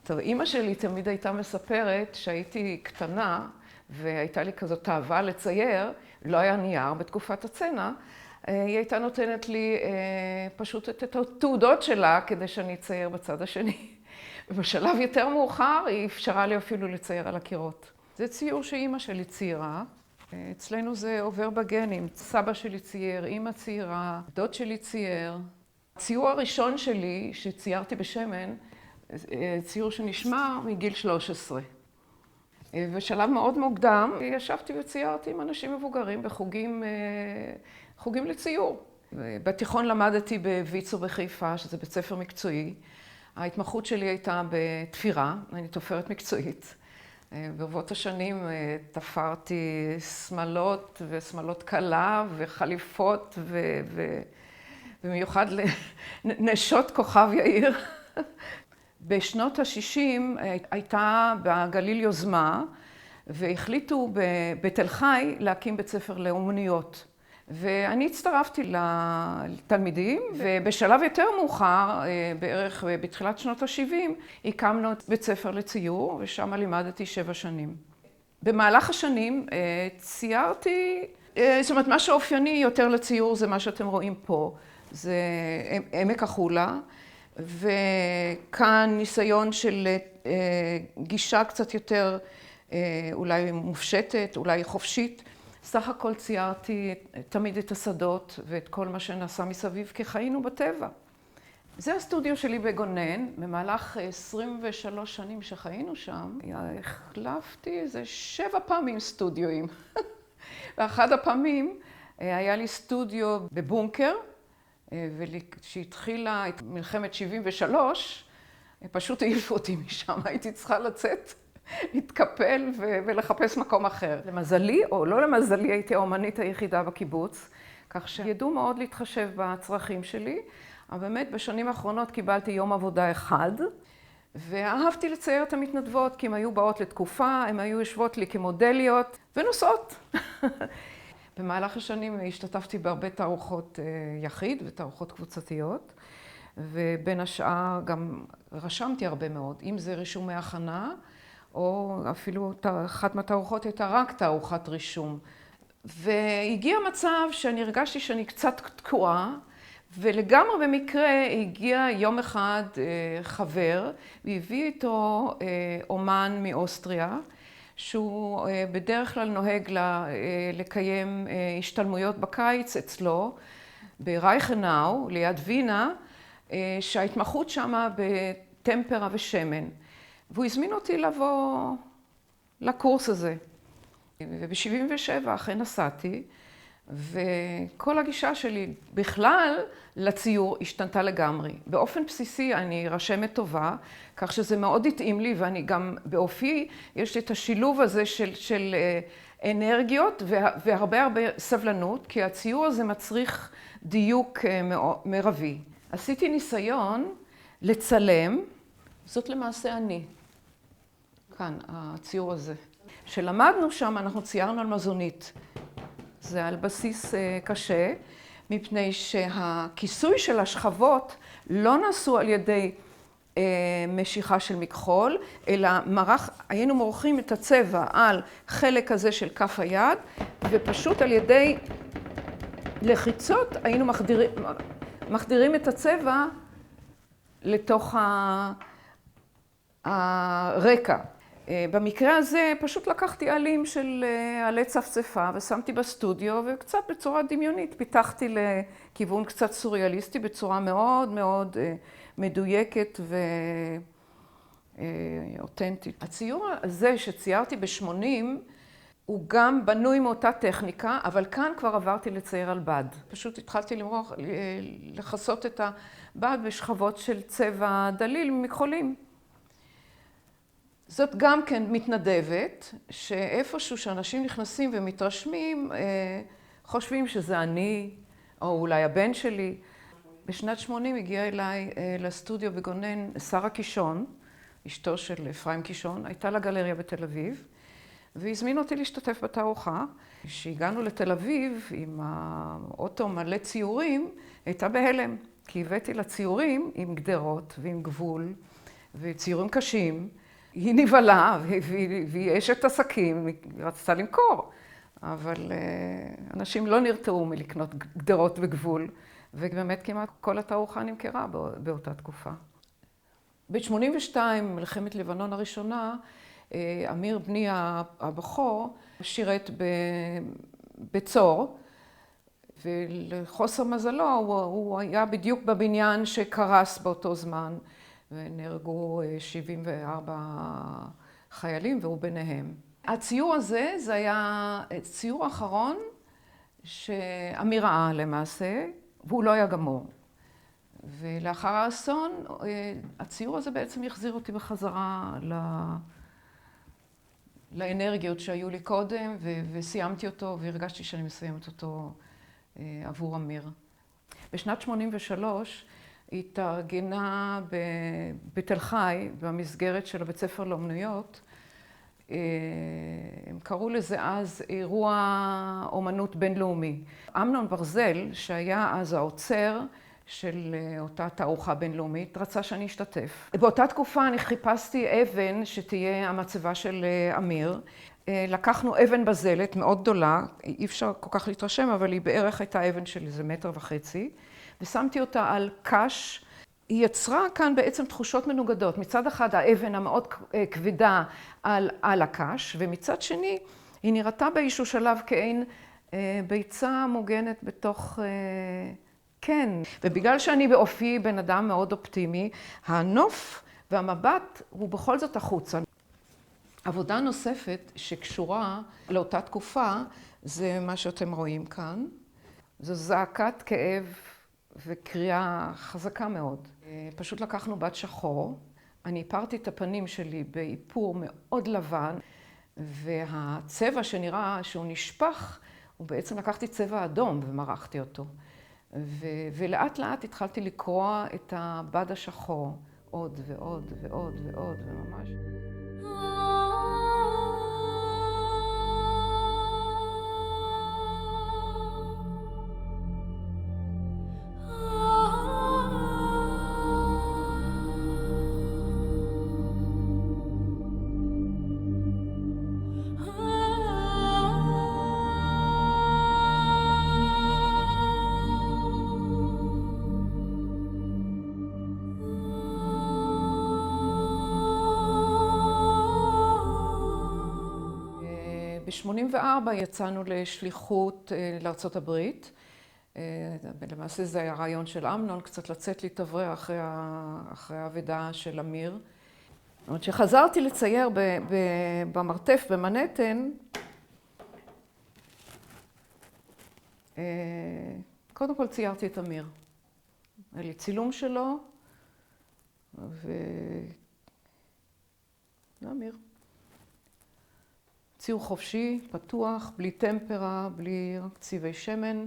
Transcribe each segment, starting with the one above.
טוב, אימא שלי תמיד הייתה מספרת שהייתי קטנה והייתה לי כזאת תאווה לצייר, לא היה נייר בתקופת הצנע, היא הייתה נותנת לי פשוט את התעודות שלה כדי שאני אצייר בצד השני. ובשלב יותר מאוחר היא אפשרה לי אפילו לצייר על הקירות. זה ציור שאימא שלי ציירה. אצלנו זה עובר בגנים. סבא שלי צייר, אימא ציירה, דוד שלי צייר. הציור הראשון שלי שציירתי בשמן, ציור שנשמע מגיל 13. בשלב מאוד מוקדם ישבתי וציירתי עם אנשים מבוגרים בחוגים לציור. בתיכון למדתי בויצו בחיפה, שזה בית ספר מקצועי. ההתמחות שלי הייתה בתפירה, אני תופרת מקצועית. ברבות השנים תפרתי שמלות ושמלות קלה וחליפות במיוחד לנשות כוכב יאיר. בשנות ה-60 הייתה בגליל יוזמה והחליטו בתל חי להקים בית ספר לאומנויות. ואני הצטרפתי לתלמידים, ובשלב יותר מאוחר, בערך בתחילת שנות ה-70, הקמנו בית ספר לציור, ושם לימדתי 7 שנים. במהלך השנים ציירתי, זאת אומרת, מה שאופייני יותר לציור זה מה שאתם רואים פה, זה עמק החולה, וכאן ניסיון של גישה קצת יותר אולי מופשטת, אולי חופשית. סך הכל ציירתי תמיד את השדות ואת כל מה שנעשה מסביב, כי חיינו בטבע. זה הסטודיו שלי בגונן. במהלך 23 שנים שחיינו שם, החלפתי איזה 7 פעמים סטודיואים. ואחת הפעמים היה לי סטודיו בבונקר, וכשהתחילה את מלחמת 73, פשוט העיפו אותי משם, הייתי צריכה לצאת, להתקפל ולחפש מקום אחר. למזלי, או לא למזלי, הייתי האומנית היחידה בקיבוץ, כך שידעו מאוד להתחשב בצרכים שלי, אבל באמת בשנים האחרונות קיבלתי יום עבודה אחד, ואהבתי לצייר את המתנדבות, כי הן היו באות לתקופה, הן היו יושבות לי כמודליות ונוסעות. במהלך השנים השתתפתי בהרבה תערוכות יחיד ותערוכות קבוצתיות, ובין השאר גם רשמתי הרבה מאוד, אם זה רישומי הכנה, או אפילו אחת מהתערוכות הייתה רק תערוכת רישום. והגיע מצב שאני הרגשתי שאני קצת תקועה, ולגמרי במקרה הגיע יום אחד חבר, והביא איתו אומן מאוסטריה, שהוא בדרך כלל נוהג לקיים השתלמויות בקיץ אצלו, ברייכנאו, ליד וינה, שההתמחות שמה בטמפרה ושמן. והוא הזמין אותי לבוא לקורס הזה. וב-77 אכן נסעתי, וכל הגישה שלי בכלל לציור השתנתה לגמרי. באופן בסיסי אני רשמת טובה, כך שזה מאוד התאים לי, ואני גם באופי, יש לי את השילוב הזה של אנרגיות והרבה סבלנות, כי הציור הזה מצריך דיוק מרבי. עשיתי ניסיון לצלם, זאת למעשה אני. כאן, הציור הזה. כשלמדנו שם, אנחנו ציירנו על מזונית. זה על בסיס קשה, מפני שהכיסוי של השכבות לא נעשו על ידי משיכה של מכחול, אלא היינו מורחים את הצבע על חלק הזה של כף היד, ופשוט על ידי לחיצות היינו מחדירים את הצבע לתוך הרקע. במקרה הזה פשוט לקחתי עלים של עלי צפצפה ושמתי בסטודיו, וקצת בצורה דמיונית פיתחתי לכיוון קצת סוריאליסטי בצורה מאוד מאוד מדויקת ואותנטית. הציור הזה שציירתי ב-80 הוא גם בנוי מאותה טכניקה, אבל כאן כבר עברתי לצייר על בד. פשוט התחלתי לחסות את הבד בשכבות של צבע דליל מכחולים. זאת גם כן מתנדבת, שאיפשהו שאנשים נכנסים ומתרשמים, חושבים שזה אני, או אולי הבן שלי. בשנת 80 הגיעה אליי לסטודיו בגונן שרה קישון, אשתו של אפרים קישון, הייתה לה גלריה בתל אביב, והזמין אותי להשתתף בתערוכה. כשהגענו לתל אביב עם האוטו מלא ציורים, הייתה בהלם, כי הבאתי לציורים עם גדרות ועם גבול, וציורים קשים. היא נבהלה, והיא אשת עסקים, היא רצתה למכור. אבל אנשים לא נרתעו מלקנות גדרות וגבול, ובאמת כמעט כל התערוכה נמכרה באותה תקופה. ב-82, מלחמת לבנון הראשונה, אמיר בני הבכור שירת בצור, ולחוסר מזלו הוא היה בדיוק בבניין שקרס באותו זמן, ונהרגו 74 חיילים והוא ביניהם. הציור הזה, זה היה ציור האחרון שאמיר ראה למעשה, והוא לא היה גמור. ולאחר האסון, הציור הזה בעצם החזיר אותי בחזרה לאנרגיות שהיו לי קודם, וסיימתי אותו, והרגשתי שאני מסיימת אותו עבור אמיר. בשנת 83 היא התארגנה בתל חי, במסגרת של הבית ספר לאומנויות. הם קראו לזה אז אירוע אומנות בינלאומי. אמנון ברזל, שהיה אז האוצר של אותה תערוכה בינלאומית, רצה שאני אשתתף. באותה תקופה אני חיפשתי אבן שתהיה המצבה של אמיר. לקחנו אבן בזלת מאוד גדולה, אי אפשר כל כך להתרשם, אבל היא בערך הייתה אבן של איזה 1.5 מטר, ושמתי אותה על קש. היא יצרה כאן בעצם תחושות מנוגדות. מצד אחד האבן המאוד כבדה על הקש, ומצד שני היא נראתה באיזשהו שלב כעין ביצה מוגנת בתוך כן. ובגלל שאני באופי בן אדם מאוד אופטימי, הנוף והמבט הוא בכל זאת החוצה. עבודה נוספת שקשורה לאותה תקופה זה מה שאתם רואים כאן. זו זעקת כאב וקריאה חזקה מאוד. פשוט לקחנו בת שחור, אני איפרתי את הפנים שלי באיפור מאוד לבן, והצבע שנראה שהוא נשפך, הוא בעצם לקחתי צבע אדום ומרחתי אותו. ולאט לאט התחלתי לקרוע את הבד השחור עוד ועוד ועוד ועוד וממש. ב-84 יצאנו לשליחות לארצות הברית. למעשה זה היה רעיון של אמנון, קצת לצאת להתאוורר אחרי האבדה של אמיר. זאת אומרת, כשחזרתי לצייר במרתף במנהטן, קודם כל ציירתי את אמיר. היה לי צילום שלו, אמיר. ציור חופשי, פתוח, בלי טמפרה, בלי רק צבעי שמן.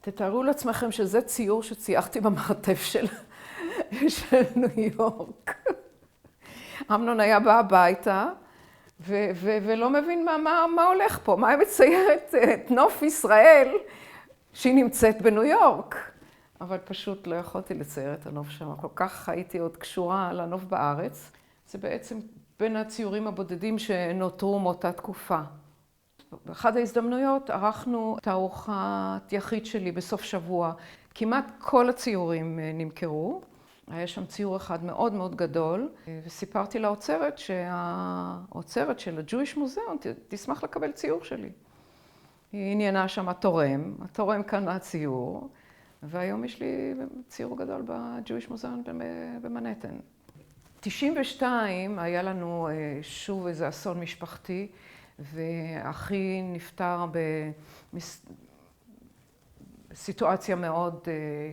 תתארו לעצמכם שזה ציור שציירתי במרתף של ניו יורק. אמנון היה בא הביתה ולא מבין מה הולך פה, מה היא מציירת את נוף ישראל שהיא נמצאת בניו יורק. אבל פשוט לא יכולתי לצייר את הנוף שם, כל כך הייתי עוד קשורה לנוף בארץ. זה בעצם בין הציורים הבודדים שנותרו מאותה תקופה. באחת ההזדמנויות ערכנו תערוכת יחיד שלי בסוף שבוע. כמעט כל הציורים נמכרו. היה שם ציור אחד מאוד מאוד גדול, וסיפרתי לאוצרת שהאוצרת של ה-Jewish Museum תשמח לקבל ציור שלי. היא עניינה שם התורם כאן הציור. והיום יש לי ציור גדול ב-Jewish Museum במנהטן. 92 היה לנו שוב איזה אסון משפחתי, ואחי נפטר בסיטואציה מאוד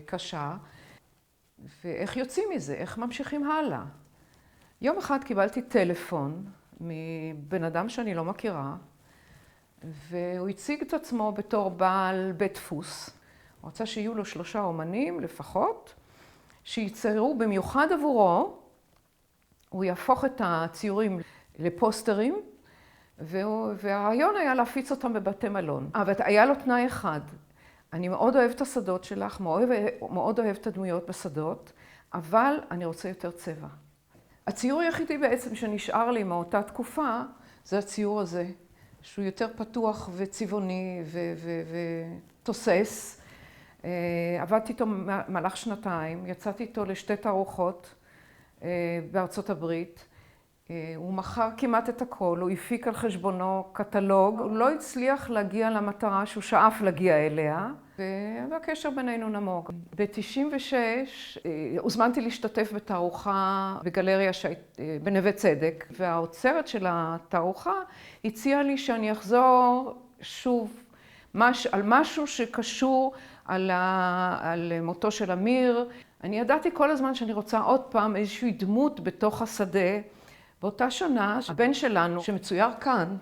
קשה. ואיך יוצאים מזה? איך ממשיכים הלאה? יום אחד קיבלתי טלפון מבן אדם שאני לא מכירה, והוא הציג את עצמו בתור בעל בית דפוס. הוא רצה שיהיו לו 3 אומנים לפחות, שייצרו במיוחד עבורו, הוא יהפוך את הציורים לפוסטרים, והרעיון היה להפיץ אותם בבתי מלון. אבל היה לו תנאי אחד, אני מאוד אוהבת את השדות שלך, מאוד אוהבת את הדמויות בשדות, אבל אני רוצה יותר צבע. הציור היחידי בעצם שנשאר לי מאותה תקופה, זה הציור הזה, שהוא יותר פתוח וצבעוני ותוסס. עבדתי איתו במהלך שנתיים, יצאתי איתו לשתי תערוכות בארצות הברית. הוא מכר כמעט את הכל, הוא הפיק על חשבונו קטלוג, הוא לא הצליח להגיע למטרה שהוא שאף להגיע אליה, והקשר בינינו נמוג. ב-96 הוזמנתי להשתתף בתערוכה בגלריה בנווה צדק, והאוצרת של התערוכה הציעה לי שאני אחזור שוב על משהו שקשור על מותו של אמיר. אני ידעתי כל הזמן שאני רוצה עוד פעם איזושהי דמות בתוך השדה. באותה שנה, הבן שלנו, שמצויר כאן,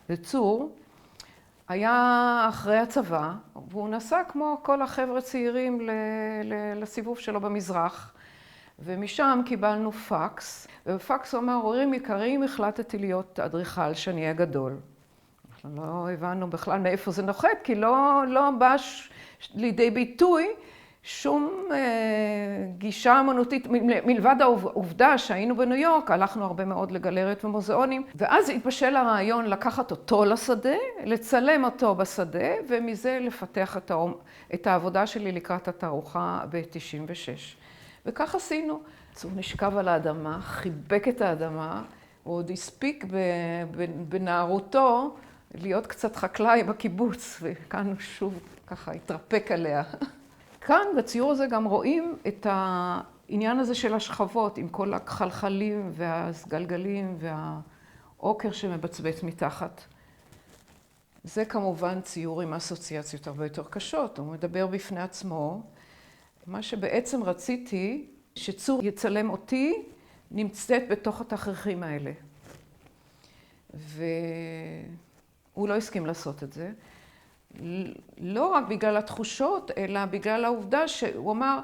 בצור, היה אחרי הצבא, והוא נסע כמו כל החבר'ה צעירים לסיבוב שלו במזרח, ומשם קיבלנו פקס, ובפקס הוא אמר, הורים יקרים, החלטתי להיות אדריכל שאני אהיה גדול. אנחנו לא הבנו בכלל מאיפה זה נוחת, כי לא בא לידי ביטוי שום גישה אמנותית, מלבד העובדה שהיינו בניו יורק, הלכנו הרבה מאוד לגלריות ומוזיאונים, ואז התבשל הרעיון לקחת אותו לשדה, לצלם אותו בשדה, ומזה לפתח את העבודה שלי לקראת התערוכה ב-96. וכך עשינו. הוא נשכב על האדמה, חיבק את האדמה, הוא עוד הספיק בנערותו להיות קצת חקלאי בקיבוץ, וכאן שוב ככה התרפק עליה. כאן בציור הזה גם רואים את העניין הזה של השכבות, עם כל הכחלחלים והגלגלים והעוקר שמבצבץ מתחת. זה כמובן ציור עם אסוציאציות הרבה יותר קשות, הוא מדבר בפני עצמו. מה שבעצם רציתי, שצור יצלם אותי, נמצאת בתוך התכריכים האלה. והוא לא הסכים לעשות את זה. לא רק בגלל התחושות, אלא בגלל העובדה שהוא אמר,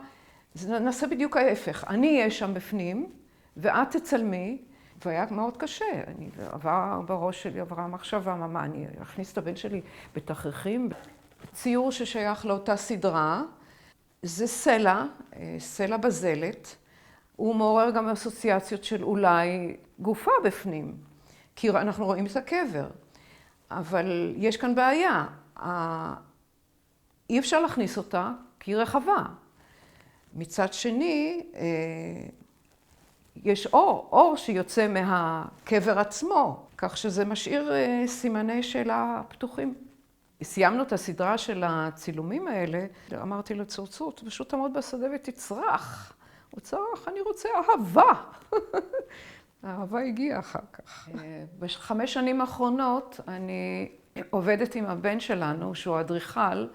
נעשה בדיוק ההפך. אני אהיה שם בפנים, ואת תצלמי, והיה מאוד קשה. עברה בראש שלי, עברה מחשבה, מה, אני אכניס את הבן שלי בתכריכים. ציור ששייך לאותה סדרה, זה סלע בזלת. הוא מעורר גם אסוציאציות של אולי גופה בפנים, כי אנחנו רואים את הקבר. אבל יש כאן בעיה. אי אפשר להכניס אותה כי היא רחבה. מצד שני, יש אור שיוצא מהקבר עצמו, כך שזה משאיר סימני שאלה פתוחים. סיימנו את הסדרה של הצילומים האלה, אמרתי לצור, פשוט תעמוד בשדה ותצרח. הוא צרח, אני רוצה אהבה. האהבה הגיעה אחר כך. ב5 שנים האחרונות אני עובדת עם הבן שלנו, שהוא אדריכל,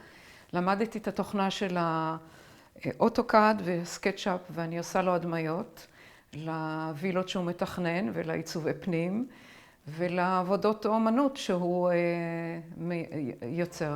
למדתי את התוכנה של האוטוקאד וסקטשאפ, ואני עושה לו הדמיות לווילות שהוא מתכנן ולעיצובי פנים ולעבודות האומנות שהוא יוצר.